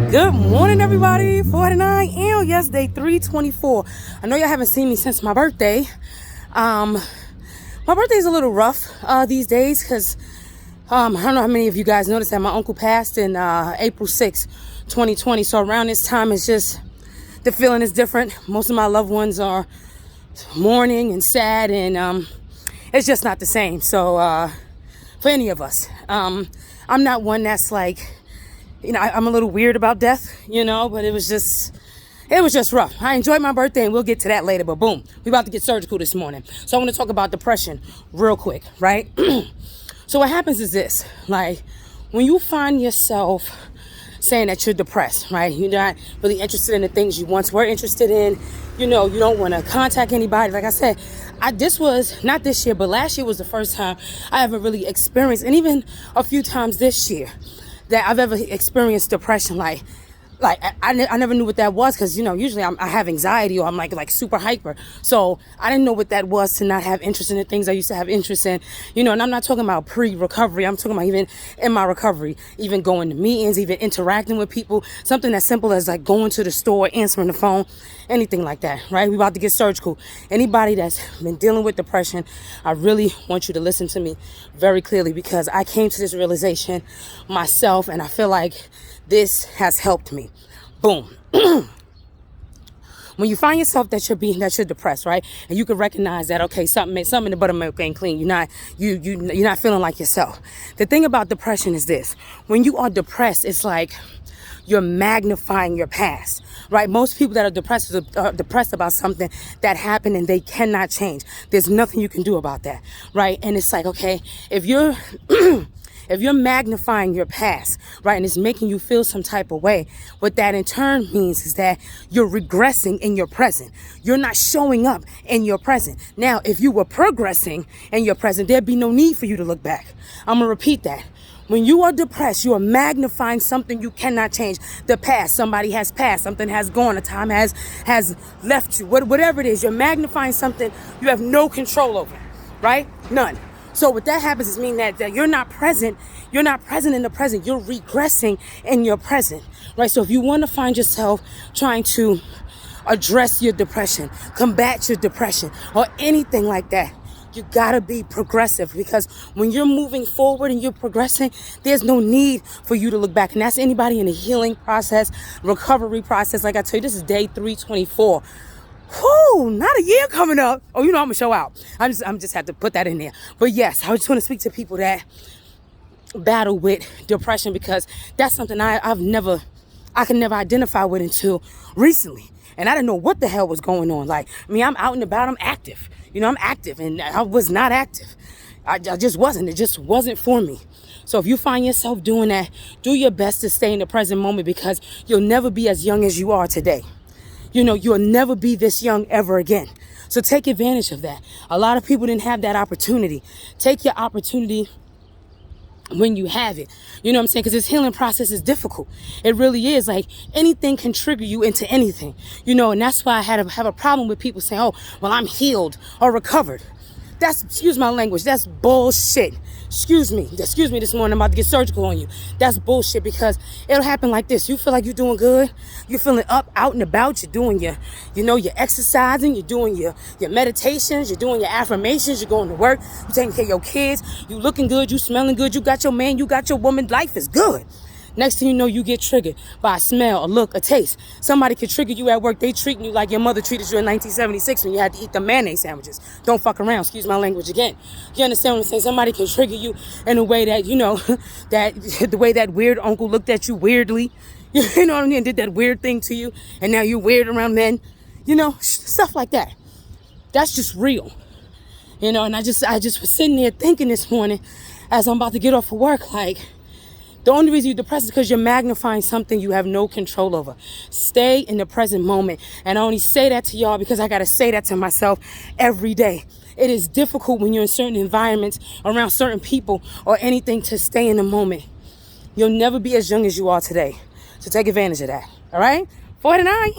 Good morning, everybody. 49 and yes, day 324. I know y'all haven't seen me since my birthday. My birthday's a little rough these days because I don't know how many of you guys noticed that my uncle passed in April 6th, 2020. So around this time, it's just the feeling is different. Most of my loved ones are mourning and sad, and it's just not the same. So for any of us, I'm not one that's like, I'm a little weird about death, but it was just rough. I enjoyed my birthday, and we'll get to that later, but boom, we about to get surgical this morning. So I want to talk about depression real quick, right? So what happens is this, like when you find yourself saying that you're depressed, right? You're not really interested in the things you once were interested in. You don't want to contact anybody. Like I said, this was not this year, but last year was the first time I ever really experienced, and even a few times this year, that I've ever experienced depression. Like I never knew what that was, because usually I have anxiety, or I'm like super hyper, so I didn't know what that was to not have interest in the things I used to have interest in, and I'm not talking about pre-recovery. I'm talking about even in my recovery, even going to meetings, even interacting with people, something as simple as like going to the store, answering the phone, anything like that, right? We about to get surgical. Anybody that's been dealing with depression, I really want you to listen to me very clearly, because I came to this realization myself, and I feel like this has helped me. Boom. When you find yourself that you're depressed, right? And you can recognize that, okay, something in the buttermilk ain't clean. You're not feeling like yourself. The thing about depression is this: when you are depressed, it's like you're magnifying your past, right? Most people that are depressed are depressed about something that happened and they cannot change. There's nothing you can do about that, right? And it's like, okay, if you're if you're magnifying your past, right, and it's making you feel some type of way, what that in turn means is that you're regressing in your present. You're not showing up in your present. Now, if you were progressing in your present, there'd be no need for you to look back. I'm gonna repeat that. When you are depressed, you are magnifying something you cannot change. The past, somebody has passed, something has gone, a time has left you, whatever it is, you're magnifying something you have no control over, right? None. So what that happens is mean that you're not present in the present, you're regressing in your present, right? So if you want to find yourself trying to address your depression, combat your depression, or anything like that, you gotta be progressive, because when you're moving forward and you're progressing, there's no need for you to look back. And that's anybody in the healing process, recovery process. Like I tell you, this is day 324. Whoo, not a year coming up. Oh, I'm gonna show out. I'm just have to put that in there. But yes, I just want to speak to people that battle with depression, because that's something I can never identify with until recently. And I didn't know what the hell was going on. Like, I'm out and about, I'm active. I'm active, and I was not active. I just wasn't. It just wasn't for me. So if you find yourself doing that, do your best to stay in the present moment, because you'll never be as young as you are today. You'll never be this young ever again. So take advantage of that. A lot of people didn't have that opportunity. Take your opportunity when you have it. You know what I'm saying? Because this healing process is difficult. It really is. Like, anything can trigger you into anything. And that's why I have a problem with people saying, oh, well, I'm healed or recovered. That's, excuse my language, that's bullshit. Excuse me this morning, I'm about to get surgical on you. That's bullshit, because it'll happen like this. You feel like you're doing good. You're feeling up, out and about. You're doing your exercising. You're doing your meditations. You're doing your affirmations. You're going to work. You're taking care of your kids. You looking good. You smelling good. You got your man. You got your woman. Life is good. Next thing you know, you get triggered by a smell, a look, a taste. Somebody could trigger you at work. They treating you like your mother treated you in 1976 when you had to eat the mayonnaise sandwiches. Don't fuck around. Excuse my language again. You understand what I'm saying? Somebody can trigger you in a way that, that the way that weird uncle looked at you weirdly, you know what I mean, and did that weird thing to you, and now you're weird around men, stuff like that. That's just real. And I just was sitting there thinking this morning as I'm about to get off of work, like, the only reason you're depressed is because you're magnifying something you have no control over. Stay in the present moment. And I only say that to y'all because I got to say that to myself every day. It is difficult when you're in certain environments, around certain people or anything, to stay in the moment. You'll never be as young as you are today. So take advantage of that. All right? 49,